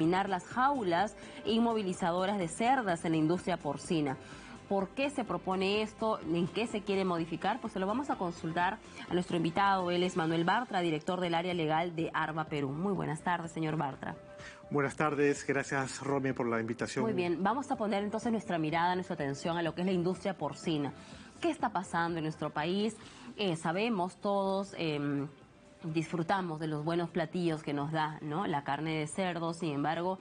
las jaulas inmovilizadoras de cerdas en la industria porcina. ¿Por qué se propone esto? ¿En qué se quiere modificar? Pues se lo vamos a consultar a nuestro invitado. Él es Manuel Bartra, director del área legal de ARVA Perú. Muy buenas tardes, señor Bartra. Buenas tardes, gracias Romy por la invitación. Muy bien, vamos a poner entonces nuestra mirada, nuestra atención a lo que es la industria porcina. ¿Qué está pasando en nuestro país? Sabemos todos... disfrutamos de los buenos platillos que nos da, ¿no?, la carne de cerdo. Sin embargo,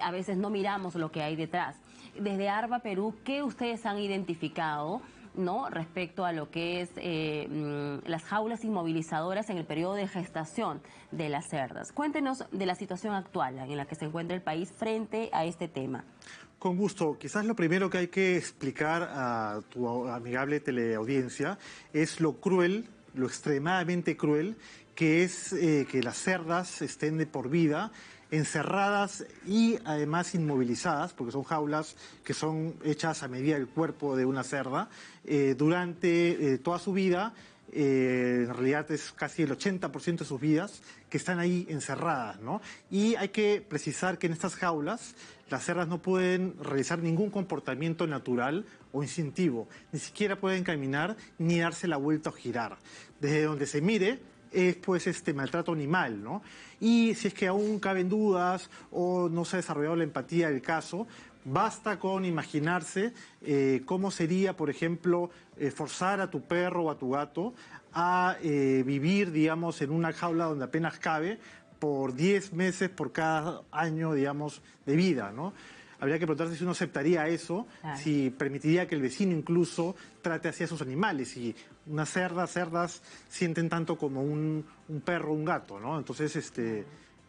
a veces no miramos lo que hay detrás. Desde ARVA Perú, ¿qué ustedes han identificado, ¿no?, respecto a lo que es las jaulas inmovilizadoras en el periodo de gestación de las cerdas? Cuéntenos de la situación actual en la que se encuentra el país frente a este tema. Con gusto. Quizás lo primero que hay que explicar a tu amigable teleaudiencia es lo cruel, lo extremadamente cruel que es que las cerdas estén de por vida encerradas y además inmovilizadas, porque son jaulas que son hechas a medida del cuerpo de una cerda, durante toda su vida. En realidad es casi el 80% de sus vidas que están ahí encerradas, ¿no? Y hay que precisar que en estas jaulas las cerdas no pueden realizar ningún comportamiento natural o instintivo, ni siquiera pueden caminar ni darse la vuelta o girar. Desde donde se mire es pues maltrato animal, ¿no? Y si es que aún caben dudas o no se ha desarrollado la empatía del caso, basta con imaginarse cómo sería, por ejemplo, forzar a tu perro o a tu gato a vivir, digamos, en una jaula donde apenas cabe por 10 meses por cada año, digamos, de vida, ¿no? Habría que preguntarse si uno aceptaría eso, claro, si permitiría que el vecino incluso trate así a sus animales. Y unas cerdas sienten tanto como un perro o un gato, ¿no? Entonces,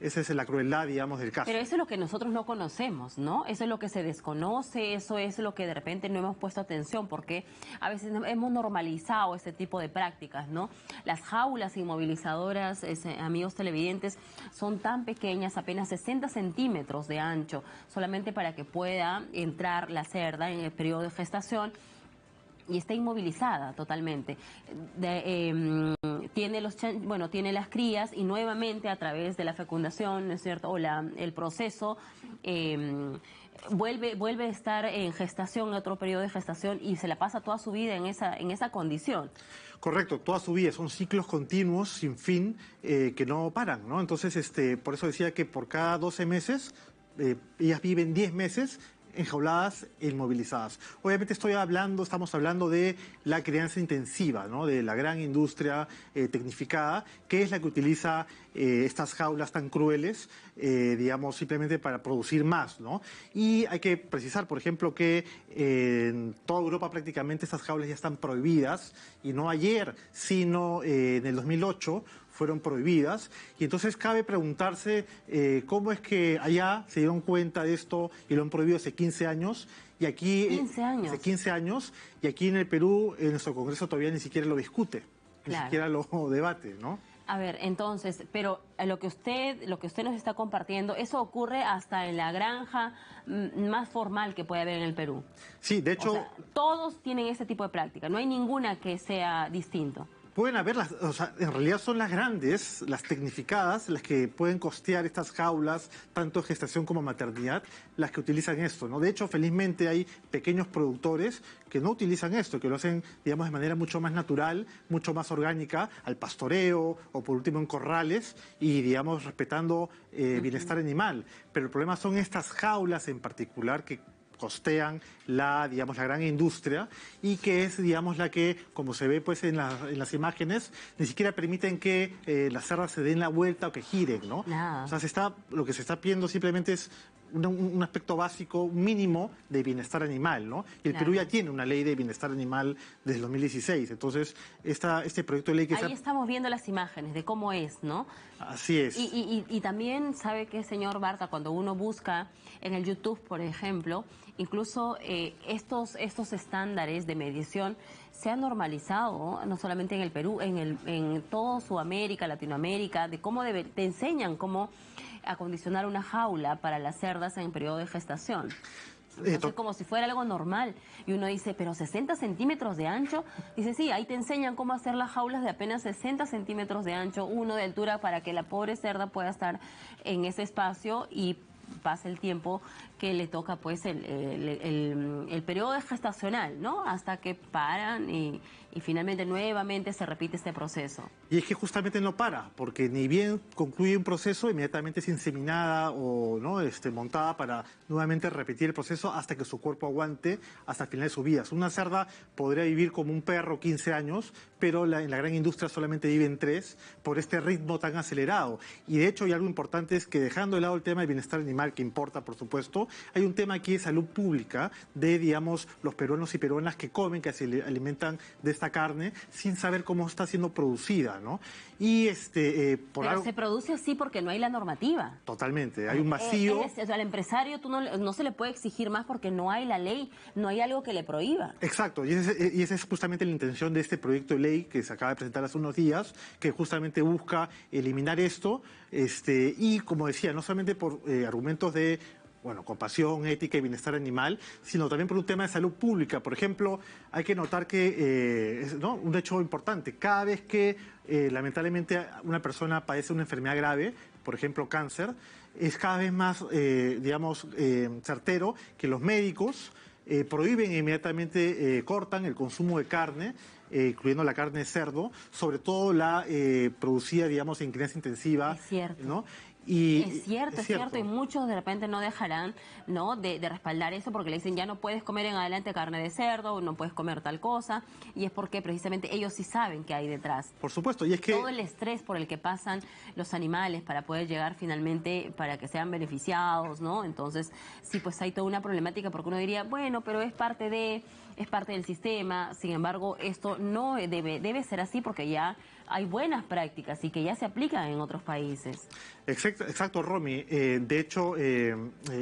esa es la crueldad, digamos, del caso. Pero eso es lo que nosotros no conocemos, ¿no? Eso es lo que se desconoce, eso es lo que de repente no hemos puesto atención, porque a veces hemos normalizado este tipo de prácticas, ¿no? Las jaulas inmovilizadoras, amigos televidentes, son tan pequeñas, apenas 60 centímetros de ancho, solamente para que pueda entrar la cerda en el periodo de gestación y está inmovilizada totalmente. Tiene las crías y nuevamente a través de la fecundación, ¿no es cierto?, o el proceso, vuelve a estar en gestación, en otro periodo de gestación, y se la pasa toda su vida en esa condición. Correcto, toda su vida, son ciclos continuos, sin fin, que no paran, ¿no? Entonces, por eso decía que por cada 12 meses, ellas viven 10 meses enjauladas e inmovilizadas. Obviamente estamos hablando de la crianza intensiva, ¿no?, de la gran industria tecnificada, que es la que utiliza estas jaulas tan crueles, digamos, simplemente para producir más, ¿no? Y hay que precisar, por ejemplo, que en toda Europa prácticamente estas jaulas ya están prohibidas, y no ayer, sino en el 2008, fueron prohibidas. Y entonces cabe preguntarse cómo es que allá se dieron cuenta de esto y lo han prohibido hace 15 años. Y aquí, 15 años. Hace 15 años. Y aquí en el Perú, en nuestro Congreso todavía ni siquiera lo discute, ni siquiera lo debate, ¿no? A ver, entonces, pero lo que usted nos está compartiendo, eso ocurre hasta en la granja más formal que puede haber en el Perú. Sí, de hecho... O sea, todos tienen ese tipo de práctica, no hay ninguna que sea distinto. Pueden haber, en realidad son las grandes, las tecnificadas, las que pueden costear estas jaulas, tanto gestación como maternidad, las que utilizan esto, ¿no? De hecho, felizmente hay pequeños productores que no utilizan esto, que lo hacen, digamos, de manera mucho más natural, mucho más orgánica, al pastoreo o por último en corrales y, digamos, respetando bienestar animal. Pero el problema son estas jaulas en particular que costean la gran industria, y que es, digamos, la que, como se ve pues en las imágenes, ni siquiera permiten que las cerdas se den la vuelta o que giren, ¿no? Nada. O sea, lo que se está pidiendo simplemente es un aspecto básico mínimo de bienestar animal, ¿no? Y el Perú ya tiene una ley de bienestar animal desde el 2016. Entonces, este proyecto de ley que ahí estamos viendo las imágenes de cómo es, ¿no? Así es. Y también sabe que, señor Bartra, cuando uno busca en el YouTube, por ejemplo, incluso estos estándares de medición se han normalizado, no solamente en el Perú, en toda Sudamérica, Latinoamérica, de cómo te enseñan cómo acondicionar una jaula para las cerdas en el periodo de gestación. Entonces, como si fuera algo normal. Y uno dice, pero 60 centímetros de ancho. Dice, sí, ahí te enseñan cómo hacer las jaulas de apenas 60 centímetros de ancho, 1 de altura, para que la pobre cerda pueda estar en ese espacio y pasa el tiempo que le toca pues el periodo gestacional, ¿no? Hasta que paran y finalmente nuevamente se repite este proceso. Y es que justamente no para, porque ni bien concluye un proceso, inmediatamente es inseminada o ¿no? Montada para nuevamente repetir el proceso hasta que su cuerpo aguante hasta el final de su vida. Una cerda podría vivir como un perro 15 años, pero en la gran industria solamente viven 3 por este ritmo tan acelerado. Y de hecho hay algo importante, es que dejando de lado el tema del bienestar animal, que importa por supuesto, hay un tema aquí de salud pública de, digamos, los peruanos y peruanas que comen, que se alimentan de esta carne sin saber cómo está siendo producida, ¿no? Y Pero se produce así porque no hay la normativa. Totalmente, hay un vacío. O sea, al empresario no se le puede exigir más porque no hay la ley, no hay algo que le prohíba. Exacto, y esa es justamente la intención de este proyecto de ley que se acaba de presentar hace unos días, que justamente busca eliminar esto, y como decía, no solamente por argumentos de compasión, ética y bienestar animal, sino también por un tema de salud pública. Por ejemplo, hay que notar que, un hecho importante, cada vez que lamentablemente una persona padece una enfermedad grave, por ejemplo cáncer, es cada vez más, certero que los médicos prohíben e inmediatamente cortan el consumo de carne, incluyendo la carne de cerdo, sobre todo la producida, digamos, en crianza intensiva. Es cierto. ¿No? Es cierto, y muchos de repente no dejarán, ¿no?, de respaldar eso porque le dicen ya no puedes comer en adelante carne de cerdo, no puedes comer tal cosa, y es porque precisamente ellos sí saben qué hay detrás. Por supuesto, y es que... Todo el estrés por el que pasan los animales para poder llegar finalmente, para que sean beneficiados, ¿no? Entonces, sí, pues hay toda una problemática porque uno diría, bueno, pero es parte del sistema, sin embargo, esto no debe ser así porque ya hay buenas prácticas y que ya se aplican en otros países. Exacto, Romy. De hecho,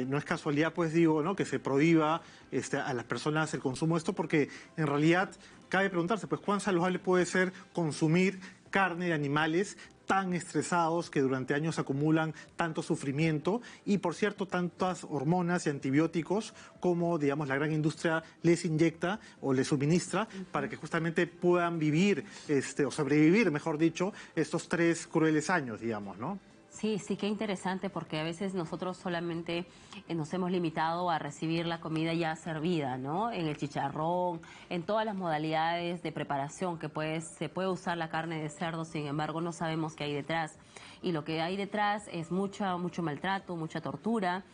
no es casualidad, pues digo, ¿no?, que se prohíba a las personas el consumo de esto, porque en realidad cabe preguntarse, pues, ¿cuán saludable puede ser consumir carne de animales tan estresados que durante años acumulan tanto sufrimiento y, por cierto, tantas hormonas y antibióticos como, digamos, la gran industria les inyecta o les suministra para que justamente puedan vivir, o sobrevivir, mejor dicho, estos 3 crueles años, digamos, ¿no? Sí, qué interesante porque a veces nosotros solamente nos hemos limitado a recibir la comida ya servida, ¿no? En el chicharrón, en todas las modalidades de preparación que se puede usar la carne de cerdo, sin embargo no sabemos qué hay detrás. Y lo que hay detrás es mucho maltrato, mucha tortura,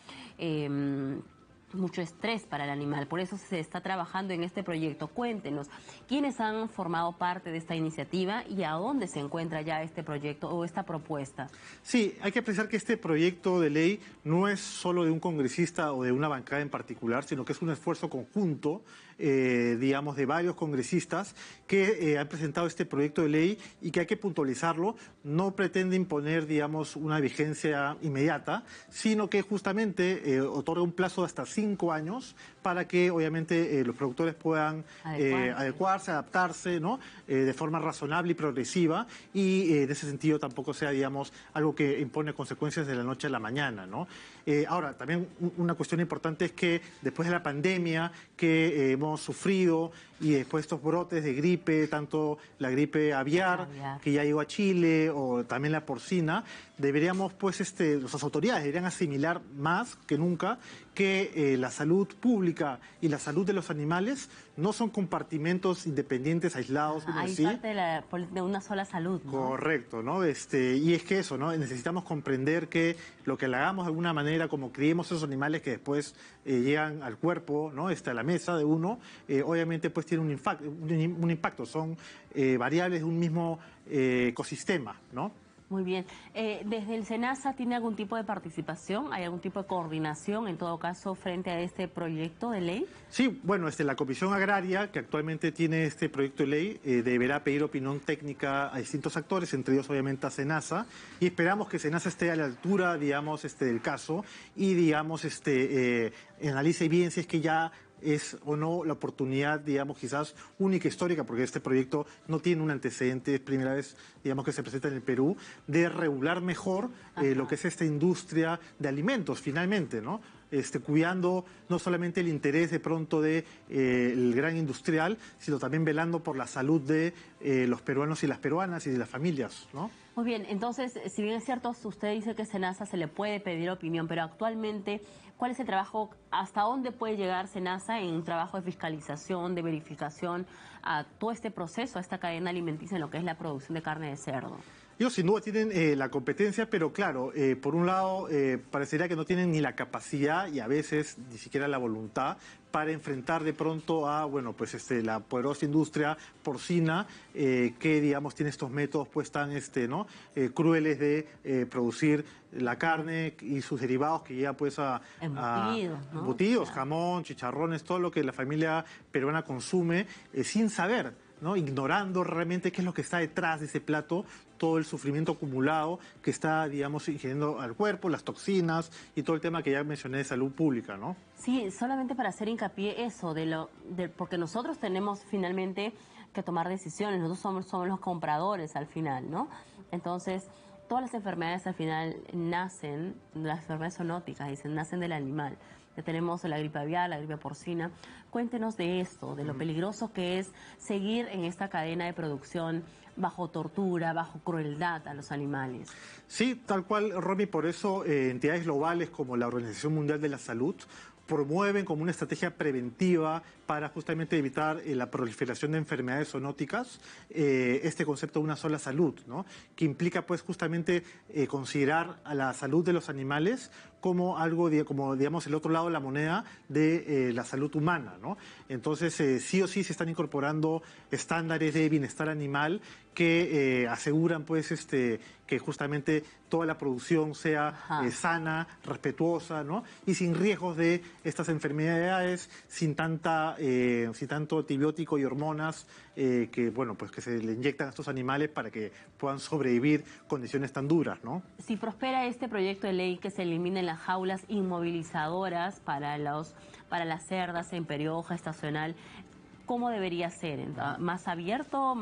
mucho estrés para el animal. Por eso se está trabajando en este proyecto. Cuéntenos, ¿quiénes han formado parte de esta iniciativa y a dónde se encuentra ya este proyecto o esta propuesta? Sí, hay que apreciar que este proyecto de ley no es solo de un congresista o de una bancada en particular, sino que es un esfuerzo conjunto, digamos, de varios congresistas que han presentado este proyecto de ley y que hay que puntualizarlo, no pretende imponer, digamos, una vigencia inmediata, sino que justamente otorga un plazo de hasta 5 años para que obviamente los productores puedan adecuarse, adaptarse, ¿no? De forma razonable y progresiva, y en ese sentido tampoco sea, digamos, algo que impone consecuencias de la noche a la mañana, ¿no? Ahora, también una cuestión importante es que después de la pandemia que hemos sufrido y después de estos brotes de gripe, tanto la gripe aviar, que ya llegó a Chile, o también la porcina, deberíamos, pues, las autoridades deberían asimilar más que nunca que la salud pública y la salud de los animales no son compartimentos independientes, aislados. Hay parte de una sola salud, ¿no? Correcto, ¿no? Y es que eso, ¿no? Necesitamos comprender que lo que le hagamos de alguna manera, como criemos esos animales que después llegan al cuerpo, ¿no? A la mesa de uno, obviamente pues tiene un impacto, son variables de un mismo ecosistema, ¿no? Muy bien. ¿Desde el SENASA tiene algún tipo de participación? ¿Hay algún tipo de coordinación, en todo caso, frente a este proyecto de ley? Sí, bueno, la Comisión Agraria, que actualmente tiene este proyecto de ley, deberá pedir opinión técnica a distintos actores, entre ellos, obviamente, a SENASA, y esperamos que SENASA esté a la altura, digamos, del caso y, digamos, analice bien si es que ya es o no la oportunidad, digamos, quizás única, histórica, porque este proyecto no tiene un antecedente, es primera vez, digamos, que se presenta en el Perú, de regular mejor lo que es esta industria de alimentos, finalmente, ¿no? cuidando no solamente el interés de pronto de el gran industrial, sino también velando por la salud de los peruanos y las peruanas y de las familias, ¿no? Muy bien, entonces, si bien es cierto, usted dice que SENASA se le puede pedir opinión, pero actualmente, ¿cuál es el trabajo, hasta dónde puede llegar SENASA en un trabajo de fiscalización, de verificación a todo este proceso, a esta cadena alimenticia en lo que es la producción de carne de cerdo? Ellos sin duda tienen la competencia, pero claro, por un lado parecería que no tienen ni la capacidad y a veces ni siquiera la voluntad para enfrentar de pronto a, bueno, pues la poderosa industria porcina que, digamos, tiene estos métodos pues tan, crueles de producir la carne y sus derivados que lleva pues a embutidos, ¿no? embutidos, jamón, chicharrones, todo lo que la familia peruana consume sin saber, ¿no? Ignorando realmente qué es lo que está detrás de ese plato, todo el sufrimiento acumulado que está, digamos, ingiriendo al cuerpo, las toxinas y todo el tema que ya mencioné de salud pública, ¿no? Sí, solamente para hacer hincapié eso, porque nosotros tenemos finalmente que tomar decisiones, nosotros somos los compradores al final, ¿no? Entonces, todas las enfermedades al final nacen, las enfermedades zoonóticas, dicen, nacen del animal. Ya tenemos la gripe aviar, la gripe porcina. Cuéntenos de esto, de lo peligroso que es seguir en esta cadena de producción bajo tortura, bajo crueldad a los animales. Sí, tal cual, Romy, por eso entidades globales como la Organización Mundial de la Salud promueven como una estrategia preventiva para justamente evitar la proliferación de enfermedades zoonóticas, este concepto de una sola salud, ¿no? Que implica pues justamente considerar a la salud de los animales como algo, como digamos el otro lado de la moneda de la salud humana, ¿no? Entonces sí o sí se están incorporando estándares de bienestar animal que aseguran pues que justamente toda la producción sea sana, respetuosa, ¿no? Y sin riesgos de estas enfermedades, sin tanto antibiótico y hormonas que bueno pues que se le inyectan a estos animales para que puedan sobrevivir condiciones tan duras, ¿no? Si prospera este proyecto de ley que se eliminen las jaulas inmovilizadoras para las cerdas en periodo gestacional, ¿cómo debería ser? ¿Más abierto?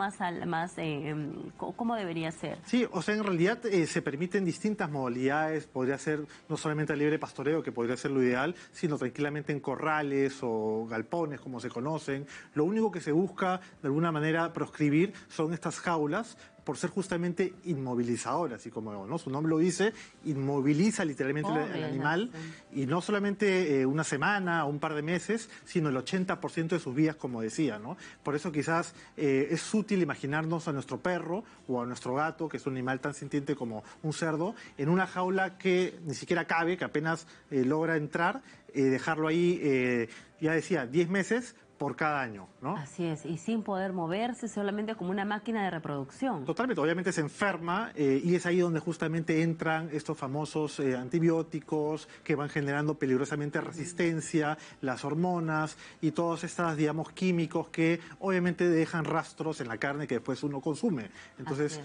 ¿Cómo debería ser? Sí, o sea, en realidad se permiten distintas modalidades. Podría ser no solamente el libre pastoreo, que podría ser lo ideal, sino tranquilamente en corrales o galpones, como se conocen. Lo único que se busca, de alguna manera, proscribir son estas jaulas, por ser justamente inmovilizadoras, y como ¿no? su nombre lo dice, inmoviliza literalmente el animal, y no solamente una semana o un par de meses, sino el 80% de sus vidas, como decía, ¿no? Por eso quizás es útil imaginarnos a nuestro perro o a nuestro gato, que es un animal tan sintiente como un cerdo, en una jaula que ni siquiera cabe, que apenas logra entrar, dejarlo ahí, ya decía, 10 meses, por cada año, ¿no? Así es, y sin poder moverse, solamente como una máquina de reproducción. Totalmente, obviamente se enferma y es ahí donde justamente entran estos famosos antibióticos que van generando peligrosamente resistencia, las hormonas y todos estos, digamos, químicos que obviamente dejan rastros en la carne que después uno consume. Entonces,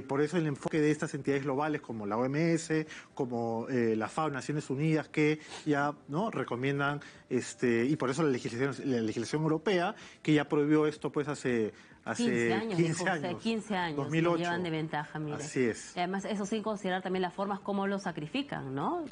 por eso el enfoque de estas entidades globales como la OMS, como la FAO, Naciones Unidas, que ya no recomiendan, y por eso la legislación europea, que ya prohibió esto pues hace 15 años, 15 años 2008. Llevan de ventaja, mire. Así es. Y además, eso sin considerar también las formas como lo sacrifican, ¿no?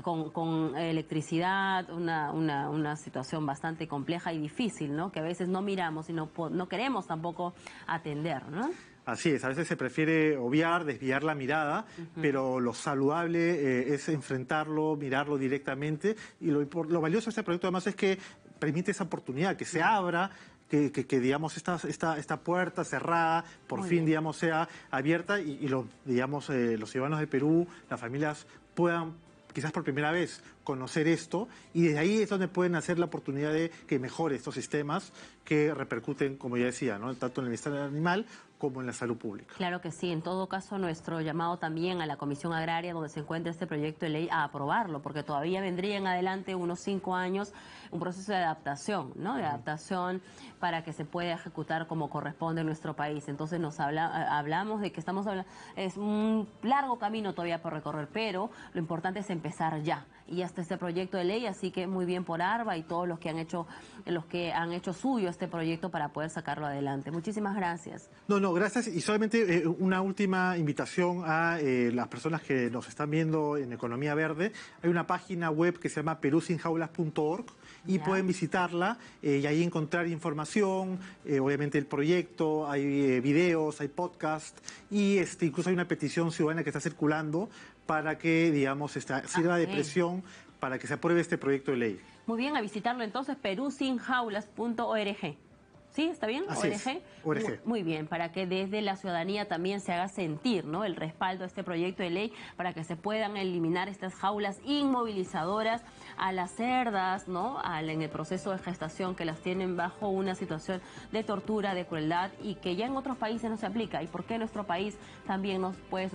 Con electricidad, una situación bastante compleja y difícil, ¿no? Que a veces no miramos y no queremos tampoco atender, ¿no? Así es, a veces se prefiere obviar, desviar la mirada, pero lo saludable es enfrentarlo, mirarlo directamente, y lo valioso de este proyecto además es que permite esa oportunidad, que se abra, que digamos, esta puerta cerrada, por fin, digamos, sea abierta y digamos, los ciudadanos de Perú, las familias puedan quizás por primera vez conocer esto, y desde ahí es donde pueden hacer la oportunidad de que mejore estos sistemas que repercuten, como ya decía, ¿no? Tanto en el bienestar animal como en la salud pública. Claro que sí. En todo caso, nuestro llamado también a la Comisión Agraria, donde se encuentra este proyecto de ley, a aprobarlo, porque todavía vendría en adelante unos 5 años un proceso de adaptación, ¿no? De adaptación para que se pueda ejecutar como corresponde en nuestro país. Entonces hablamos de que es un largo camino todavía por recorrer, pero lo importante es empezar ya. Y hasta este proyecto de ley, así que muy bien por ARBA y todos los que han hecho suyo este proyecto para poder sacarlo adelante. Muchísimas gracias. No, No, gracias. Y solamente una última invitación a las personas que nos están viendo en Economía Verde. Hay una página web que se llama perusinjaulas.org y pueden visitarla y ahí encontrar información, obviamente el proyecto, hay videos, hay podcast y incluso hay una petición ciudadana que está circulando para que, digamos, sirva de presión para que se apruebe este proyecto de ley. Muy bien, a visitarlo entonces, perusinjaulas.org. ¿Sí? ¿Está bien? Así es, ORG. Muy bien, para que desde la ciudadanía también se haga sentir, ¿no?, el respaldo a este proyecto de ley para que se puedan eliminar estas jaulas inmovilizadoras a las cerdas, ¿no?, en el proceso de gestación, que las tienen bajo una situación de tortura, de crueldad y que ya en otros países no se aplica. ¿Y por qué en nuestro país también nos puede suceder?